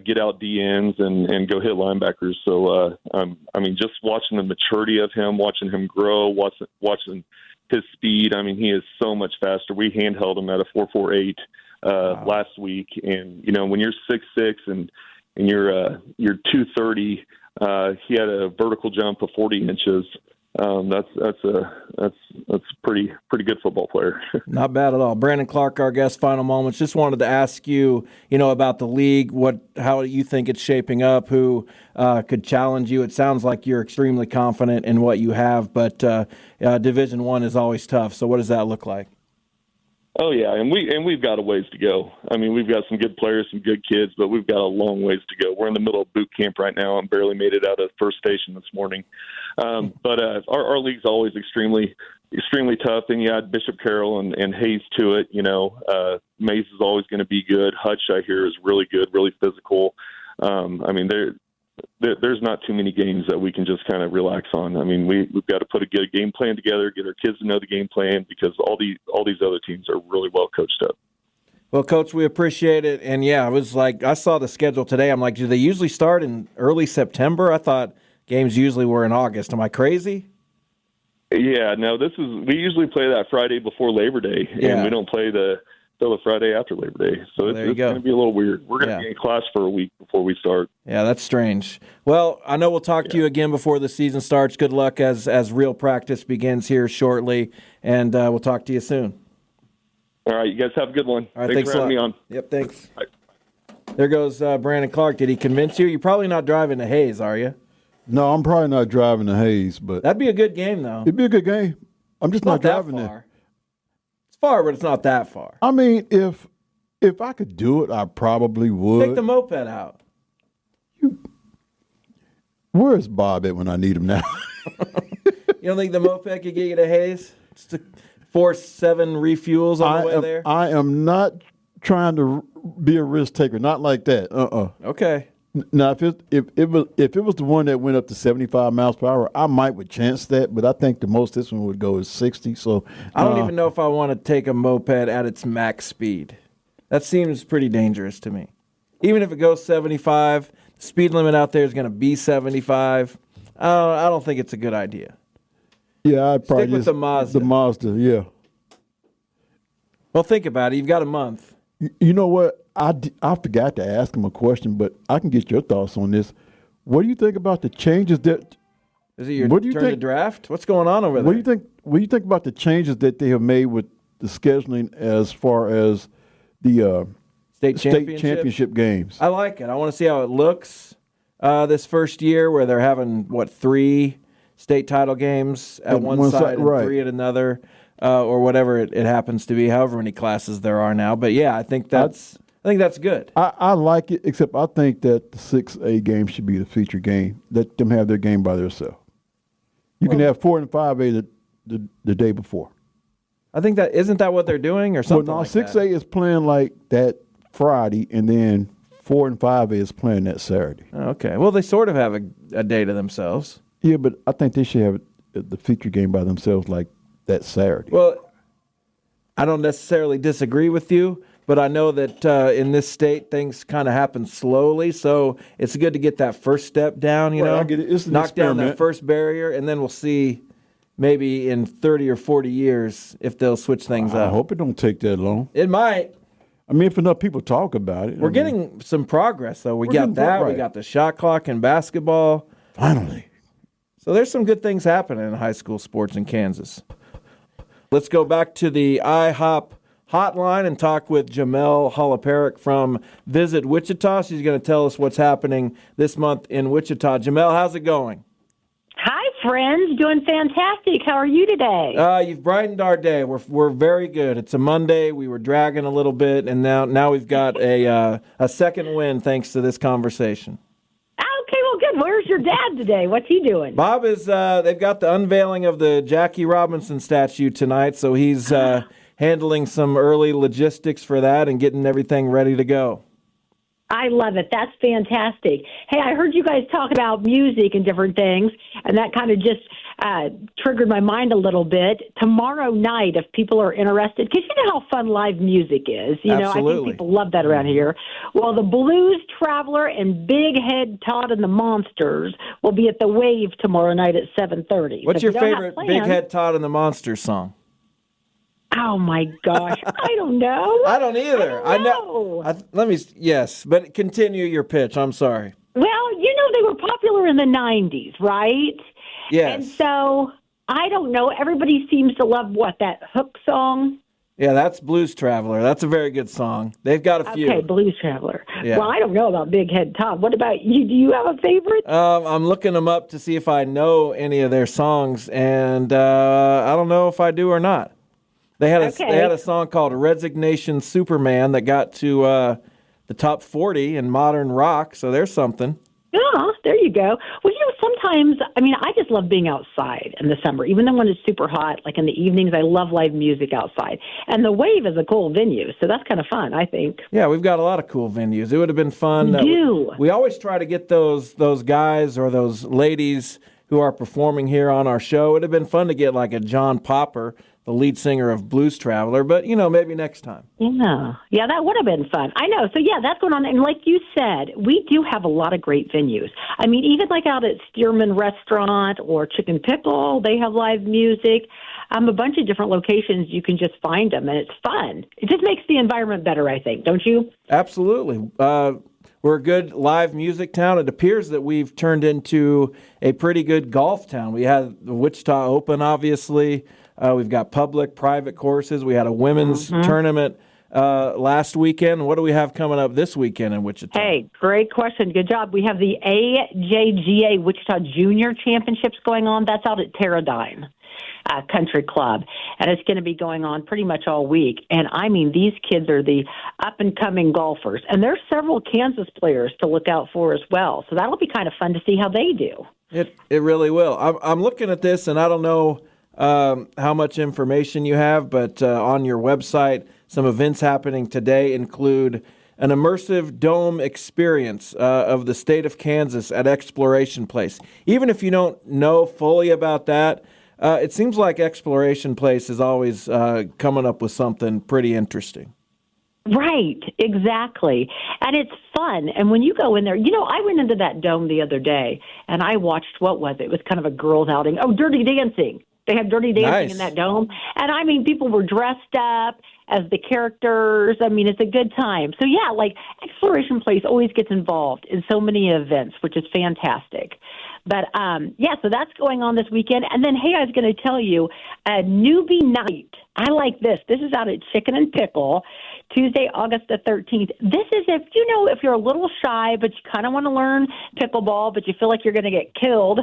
get out DNs and go hit linebackers. So, just watching the maturity of him, watching him grow, watching his speed. He is so much faster. We handheld him at a 4.48 last week, and when you're 6'6" and you're 230, he had a vertical jump of 40 inches. That's a pretty good football player. Not bad at all. Brandon Clark, our guest. Final moments. Just wanted to ask you, about the league. How you think it's shaping up? Who could challenge you? It sounds like you're extremely confident in what you have, but Division I is always tough. So what does that look like?
Oh yeah, and we've got a ways to go. I mean, we've got some good players, some good kids, but we've got a long ways to go. We're in the middle of boot camp right now. I barely made it out of first station this morning. But our league's always extremely tough. And you add Bishop Carroll and Hayes to it. Mays is always going to be good. Hutch, I hear, is really good, really physical. I mean, there's not too many games that we can just kind of relax on. I mean, we've got to get a game plan together, get our kids to know the game plan, because all these other teams are really well coached up.
Well, Coach, we appreciate it. And, yeah, I saw the schedule today. I'm like, do they usually start in early September? I thought games usually were in August. Am I crazy?
Yeah, no, we usually play that Friday before Labor Day, and we don't play till the Friday after Labor Day. So it's going to be a little weird. We're going to be in class for a week before we start.
Yeah, that's strange. Well, I know we'll talk to you again before the season starts. Good luck as real practice begins here shortly, and we'll talk to you soon.
All right, you guys have a good one.
All right,
thanks for having me on.
Yep, thanks.
Bye.
There goes Brandon Clark. Did he convince you? You're probably not driving to Hayes, are you?
No, I'm probably not driving to Hayes, but
that'd be a good game, though.
It'd be a good game. I'm just not driving there.
It's far, but it's not that far.
I mean, if I could do it, I probably would.
Take the moped out.
Where's Bob at when I need him now?
You don't think the moped could get you to Hayes? Just to force 7 refuels on the way there?
I am not trying to be a risk taker. Not like that.
Okay.
Now, if it was the one that went up to 75 miles per hour, I would chance that, but I think the most this one would go is 60. So
I don't even know if I want to take a moped at its max speed. That seems pretty dangerous to me. Even if it goes 75, the speed limit out there is going to be 75. I don't think it's a good idea.
Yeah, I'd probably
stick with the Mazda.
The Mazda, yeah.
Well, think about it. You've got a month.
You know what? I forgot to ask him a question, but I can get your thoughts on this. What do you think about the changes that?
Is it your turn to draft? What's going on over there?
What do you think about the changes that they have made with the scheduling as far as the state championship games?
I like it. I want to see how it looks this first year, where they're having 3 state title games at one side and 3 at another, or whatever it happens to be. However many classes there are now, but yeah, I think that's good.
I like it, except I think that the 6A game should be the feature game. Let them have their game by themselves. You can have 4 and 5A the day before.
I think isn't that what they're doing, or something like that?
6A is playing like that Friday, and then 4 and 5A is playing that Saturday.
Okay. Well, they sort of have a day to themselves.
Yeah, but I think they should have the feature game by themselves like that Saturday.
Well, I don't necessarily disagree with you, but I know that in this state things kind of happen slowly, so it's good to get that first step down,
I get it. It's an
knock
experiment.
down that first barrier, and then we'll see maybe in 30 or 40 years if they'll switch things up.
I hope it don't take that long.
It might.
I mean, if enough people talk about it.
We're getting some progress, though. We got that. Right. We got the shot clock in basketball.
Finally.
So there's some good things happening in high school sports in Kansas. Let's go back to the IHOP hotline and talk with Jamel Holoparik from Visit Wichita. She's going to tell us what's happening this month in Wichita. Jamel, how's it going?
Hi, friends. Doing fantastic. How are you today?
You've brightened our day. We're very good. It's a Monday. We were dragging a little bit, and now we've got a second win thanks to this conversation.
Okay, well, good. Where's your dad today? What's he doing?
Bob is. They've got the unveiling of the Jackie Robinson statue tonight, so he's handling some early logistics for that and getting everything ready to go.
I love it. That's fantastic. Hey, I heard you guys talk about music and different things, and that kind of just triggered my mind a little bit. Tomorrow night, if people are interested, because you know how fun live music is. I think people love that around here. Well, the Blues Traveler and Big Head Todd and the Monsters will be at the Wave tomorrow night at 7:30.
What's your favorite Big Head Todd and the Monsters song?
Oh, my gosh. I don't know.
I don't either.
I know.
Yes, but continue your pitch. I'm sorry.
Well, they were popular in the 90s, right?
Yes.
And so, I don't know. Everybody seems to love, that Hook song?
Yeah, that's Blues Traveler. That's a very good song. They've got a few.
Okay, Blues Traveler.
Yeah.
Well, I don't know about Big Head Todd. What about you? Do you have a favorite?
I'm looking them up to see if I know any of their songs, and I don't know if I do or not. They had a song called "Resignation Superman" that got to the top 40 in modern rock. So there's something.
Yeah, there you go. Well, sometimes, I just love being outside in the summer, even though when it's super hot, like in the evenings, I love live music outside. And the Wave is a cool venue, so that's kind of fun, I think.
Yeah, we've got a lot of cool venues. It would have been fun.
We do.
We always try to get those guys or those ladies who are performing here on our show. It would have been fun to get like a John Popper, the lead singer of Blues Traveler, but, maybe next time.
Yeah, that would have been fun. I know. So, yeah, that's going on. And like you said, we do have a lot of great venues. Even like out at Stearman Restaurant or Chicken Pickle, they have live music. A bunch of different locations, you can just find them, and it's fun. It just makes the environment better, I think, don't you?
Absolutely. We're a good live music town. It appears that we've turned into a pretty good golf town. We had the Wichita Open, obviously. We've got public, private courses. We had a women's tournament last weekend. What do we have coming up this weekend in Wichita?
Hey, great question. Good job. We have the AJGA Wichita Junior Championships going on. That's out at Teradyne Country Club. And it's going to be going on pretty much all week. And, these kids are the up-and-coming golfers. And there's several Kansas players to look out for as well. So that'll be kind of fun to see how they do.
It really will. I'm looking at this, and I don't know how much information you have, but on your website, some events happening today include an immersive dome experience of the state of Kansas at Exploration Place. Even if you don't know fully about that, it seems like Exploration Place is always coming up with something pretty interesting.
Right, exactly. And it's fun. And when you go in there, I went into that dome the other day, and I watched, what was it? It was kind of a girls' outing. Oh, Dirty Dancing. They had Dirty Dancing in that dome. And, people were dressed up as the characters. It's a good time. So, yeah, Exploration Place always gets involved in so many events, which is fantastic. But, so that's going on this weekend. And then, hey, I was going to tell you, a newbie night. I like this. This is out at Chicken and Pickle, Tuesday, August the 13th. This is if you're a little shy, but you kind of want to learn pickleball, but you feel like you're going to get killed.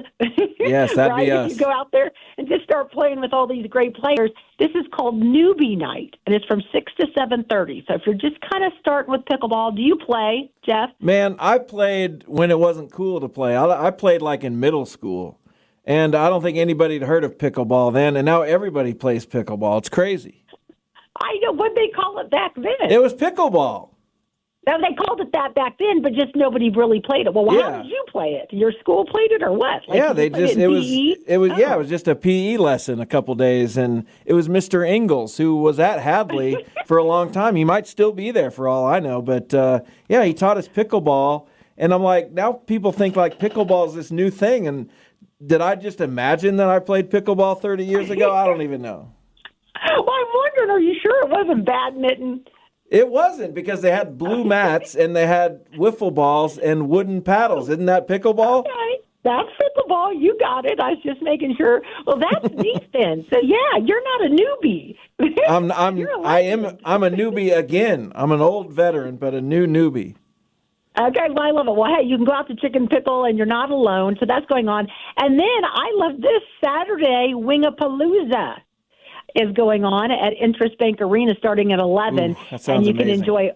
Yes, that'd
right?
be us.
If you go out there and just start playing with all these great players. This is called Newbie Night, and it's from 6 to 7:30. So if you're just kind of starting with pickleball, do you play, Jeff?
Man, I played when it wasn't cool to play. I played like in middle school. And I don't think anybody had heard of pickleball then, and now everybody plays pickleball. It's crazy.
I know what they call it back then.
It was pickleball.
Now, they called it that back then, but just nobody really played it. Well, how did you play it? Your school played it or what?
It was just a PE lesson a couple days, and it was Mr. Ingalls, who was at Hadley for a long time. He might still be there for all I know, but he taught us pickleball, and I'm like, now people think like pickleball is this new thing, and did I just imagine that I played pickleball 30 years ago? I don't even know.
Well, I'm wondering, are you sure it wasn't badminton?
It wasn't, because they had blue mats and they had wiffle balls and wooden paddles. Isn't that pickleball?
Okay, that's pickleball. You got it. I was just making sure. Well, that's neat then. So, yeah, you're not a newbie.
I'm a newbie again. I'm an old veteran, but a new newbie.
Okay, well, I love it. Well, hey, you can go out to Chicken Pickle, and you're not alone, so that's going on. And then I love this Saturday, Wingapalooza is going on at Interest Bank Arena starting at 11.
Ooh, that sounds
and you
amazing.
can enjoy,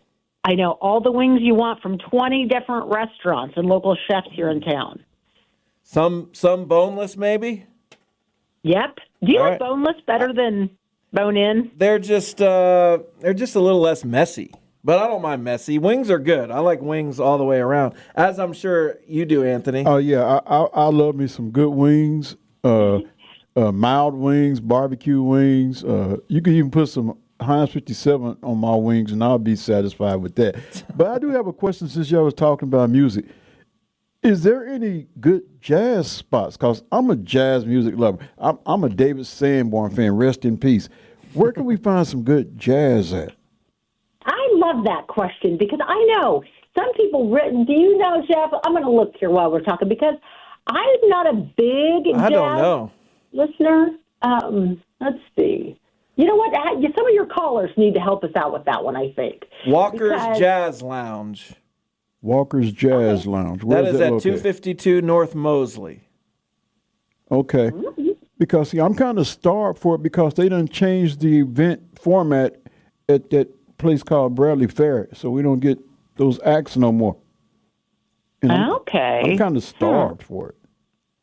all the wings you want from 20 different restaurants and local chefs here in town.
Some boneless, maybe?
Yep. Do you
All
like
right.
boneless better than bone-in?
They're just a little less messy. But I don't mind messy. Wings are good. I like wings all the way around, as I'm sure you do, Anthony.
Oh, yeah. I love me some good wings, mild wings, barbecue wings. You can even put some Heinz 57 on my wings, and I'll be satisfied with that. But I do have a question since y'all was talking about music. Is there any good jazz spots? Because I'm a jazz music lover. I'm a David Sanborn fan. Rest in peace. Where can we find some good jazz at?
I love that question because I know some people do you know, Jeff? I'm going to look here while we're talking because I'm not a big jazz listener. Let's see. You know what? Some of your callers need to help us out with that one, I think.
Walker's Jazz Lounge.
Walker's Jazz Lounge. Where
that is at
located?
252 North Mosley.
Okay. Because, see, I'm kind of starved for it because they done changed the event format at that place called Bradley Fair, so we don't get those acts no more. And I'm kind of starved for it.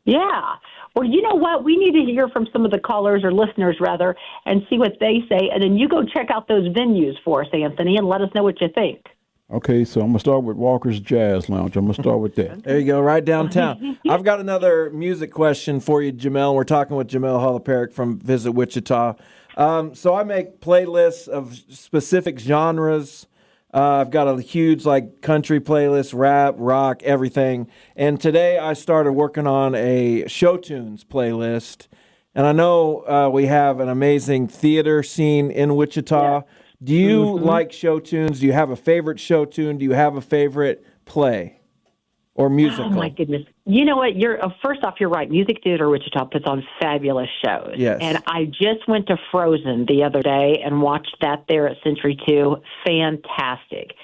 Yeah. Well, you know what? We need to hear from some of the callers, or listeners, rather, and see what they say. And then you go check out those venues for us, Anthony, and let us know what you think.
Okay, so I'm going to start with Walker's Jazz Lounge. I'm going to start with that.
There you go, right downtown. I've got another music question for you, Jamel. We're talking with Jamel Holoparik from Visit Wichita. So I make playlists of specific genres. I've got a huge country playlist, rap, rock, everything. And today I started working on a show tunes playlist. And I know we have an amazing theater scene in Wichita. Yeah. Do you like show tunes? Do you have a favorite show tune? Do you have a favorite play or musical?
Oh, my goodness. You know what? First off, you're right. Music Theater Wichita puts on fabulous shows.
Yes.
And I just went to Frozen the other day and watched that there at Century 2. Fantastic.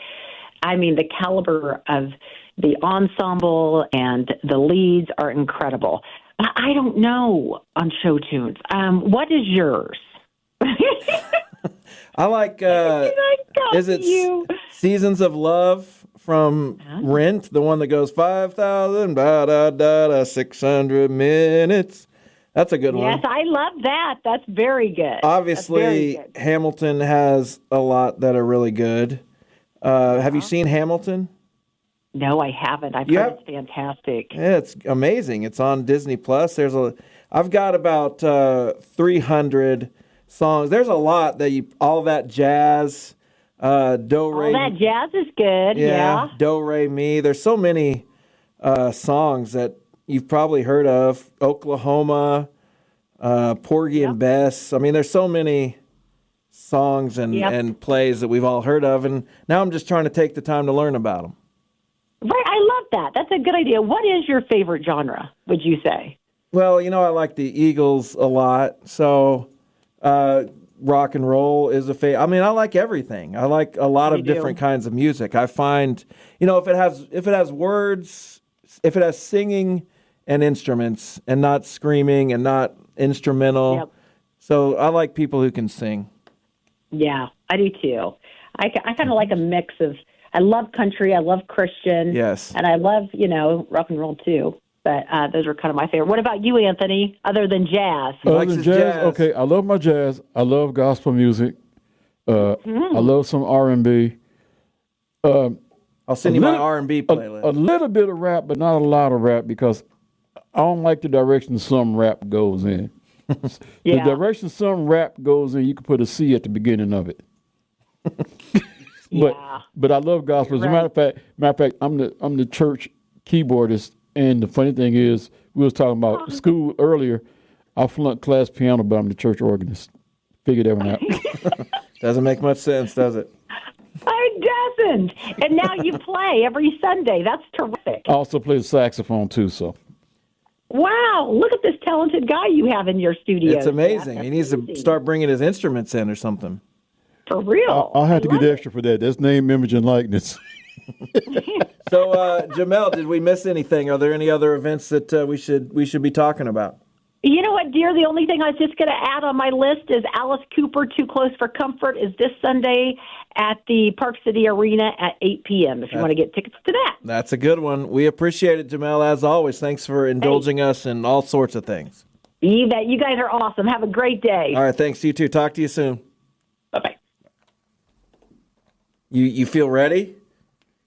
I mean, the caliber of the ensemble and the leads are incredible. I don't know on show tunes. What is yours?
I like, is it Seasons of Love from Rent, the one that goes 5,000, 600 minutes. That's a good one.
Yes, I love that. That's very good.
Obviously, Hamilton has a lot that are really good. Have you seen Hamilton?
No, I haven't. I've heard it's fantastic.
Yeah, it's amazing. It's on Disney Plus. I've got about 300 songs. There's a lot all that jazz, do re.
All that jazz is good. Yeah.
Do re mi. There's so many songs that you've probably heard of. Oklahoma, Porgy and Bess. I mean, there's so many songs and plays that we've all heard of, and now I'm just trying to take the time to learn about them.
Right, I love that. That's a good idea. What is your favorite genre, would you say?
Well, I like the Eagles a lot, so rock and roll is a favorite. I mean, I like everything. I like a lot of different kinds of music. I find, if it has words, if it has singing and instruments and not screaming and not instrumental. Yep. So I like people who can sing. Yeah,
I do too. I kind of like a mix of, I love country, I love Christian.
Yes.
And I love, rock and roll too. But those are kind of my favorite. What about you, Anthony, other than jazz?
Other than jazz? Okay, I love my jazz. I love gospel music. I love some R&B.
I'll send you my R&B playlist.
A little bit of rap, but not a lot of rap, because I don't like the direction some rap goes in. The direction some rap goes in, you can put a C at the beginning of it. But I love gospel. As a matter of fact, I'm the church keyboardist. And the funny thing is, we was talking about school earlier. I flunked class piano, but I'm the church organist. Figured that one out.
Doesn't make much sense, does it?
It doesn't. And now you play every Sunday. That's terrific.
I also play the saxophone, too, so.
Wow, look at this talented guy you have in your studio.
It's amazing. He needs to start bringing his instruments in or something.
For real.
I'll have to get extra for that. That's name, image, and likeness.
So, Jamel, did we miss anything? Are there any other events that we should be talking about?
You know what, dear? The only thing I was just going to add on my list is Alice Cooper, Too Close for Comfort, is this Sunday at the Park City Arena at 8 p.m. if you want to get tickets to that.
That's a good one. We appreciate it, Jamel, as always. Thanks for indulging us in all sorts of things.
You bet. You guys are awesome. Have a great day.
All right, thanks. You too. Talk to you soon.
Bye-bye.
You feel ready?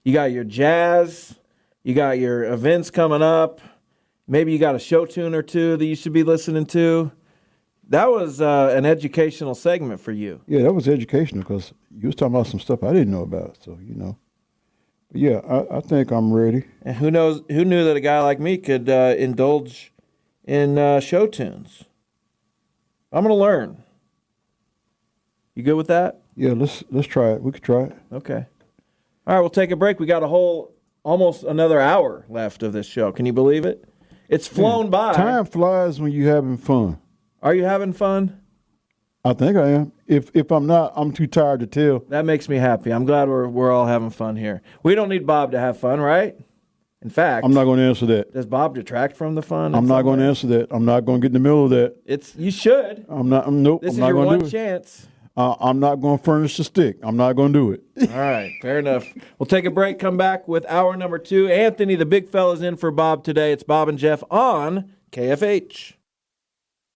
You got your jazz. You got your events coming up. Maybe you got a show tune or two that you should be listening to. That was an educational segment for you.
Yeah, that was educational because you was talking about some stuff I didn't know about. So, But yeah, I think I'm ready.
And who knew that a guy like me could indulge in show tunes? I'm going to learn. You good with that?
Yeah, let's try it. We could try it.
Okay. All right, we'll take a break. We got almost another hour left of this show. Can you believe it? It's flown by.
Time flies when you're having fun.
Are you having fun?
I think I am. If I'm not, I'm too tired to tell.
That makes me happy. I'm glad we're all having fun here. We don't need Bob to have fun, right? In fact,
I'm not going to answer that.
Does Bob detract from the fun?
I'm not going to answer that. I'm not going to get in the middle of that.
You should.
Nope.
This
I'm
is
not
your
going to
one
do it.
chance.
I'm not going to furnish the stick. I'm not going to do it.
All right, fair enough. We'll take a break, come back with hour number 2. Anthony, the big fella's in for Bob today. It's Bob and Jeff on KFH.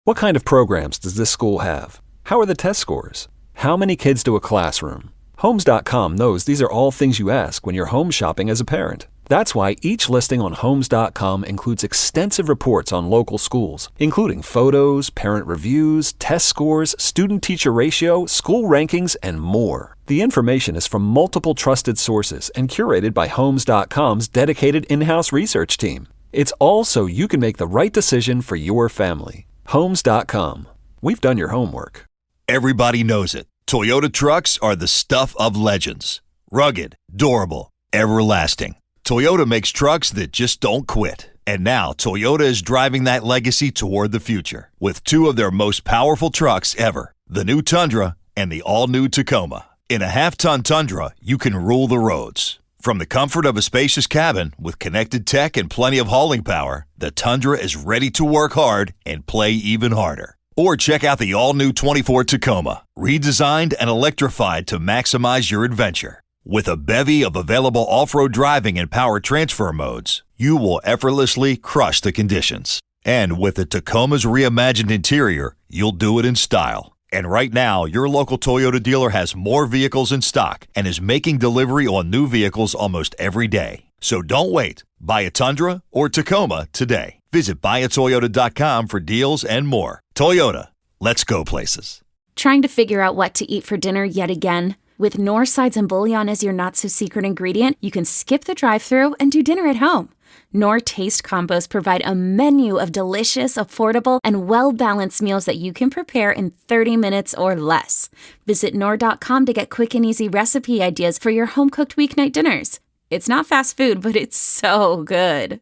What kind of programs does this school have? How are the test scores? How many kids to a classroom? Homes.com knows these are all things you ask when you're home shopping as a parent. That's why each listing on Homes.com includes extensive reports on local schools, including photos, parent reviews, test scores, student-teacher ratio, school rankings, and more. The information is from multiple trusted sources and curated by Homes.com's dedicated in-house research team. It's all so you can make the right decision for your family. Homes.com. We've done your homework.
Everybody knows it. Toyota trucks are the stuff of legends. Rugged, durable, everlasting. Toyota makes trucks that just don't quit. And now Toyota is driving that legacy toward the future with 2 of their most powerful trucks ever, the new Tundra and the all-new Tacoma. In a half-ton Tundra, you can rule the roads. From the comfort of a spacious cabin with connected tech and plenty of hauling power, the Tundra is ready to work hard and play even harder. Or check out the all-new 24 Tacoma, redesigned and electrified to maximize your adventure. With a bevy of available off-road driving and power transfer modes, you will effortlessly crush the conditions. And with the Tacoma's reimagined interior, you'll do it in style. And right now, your local Toyota dealer has more vehicles in stock and is making delivery on new vehicles almost every day. So don't wait. Buy a Tundra or Tacoma today. Visit buyatoyota.com for deals and more. Toyota, let's go places.
Trying to figure out what to eat for dinner yet again? With Knorr sides and bouillon as your not-so-secret ingredient, you can skip the drive-thru and do dinner at home. Knorr Taste Combos provide a menu of delicious, affordable, and well-balanced meals that you can prepare in 30 minutes or less. Visit Knorr.com to get quick and easy recipe ideas for your home-cooked weeknight dinners. It's not fast food, but it's so good.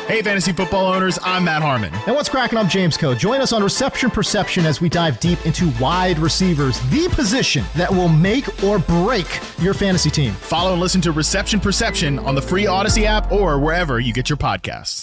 Hey, fantasy football owners, I'm Matt Harmon.
And what's cracking? I'm James Coe. Join us on Reception Perception as we dive deep into wide receivers, the position that will make or break your fantasy team.
Follow and listen to Reception Perception on the free Odyssey app or wherever you get your podcasts.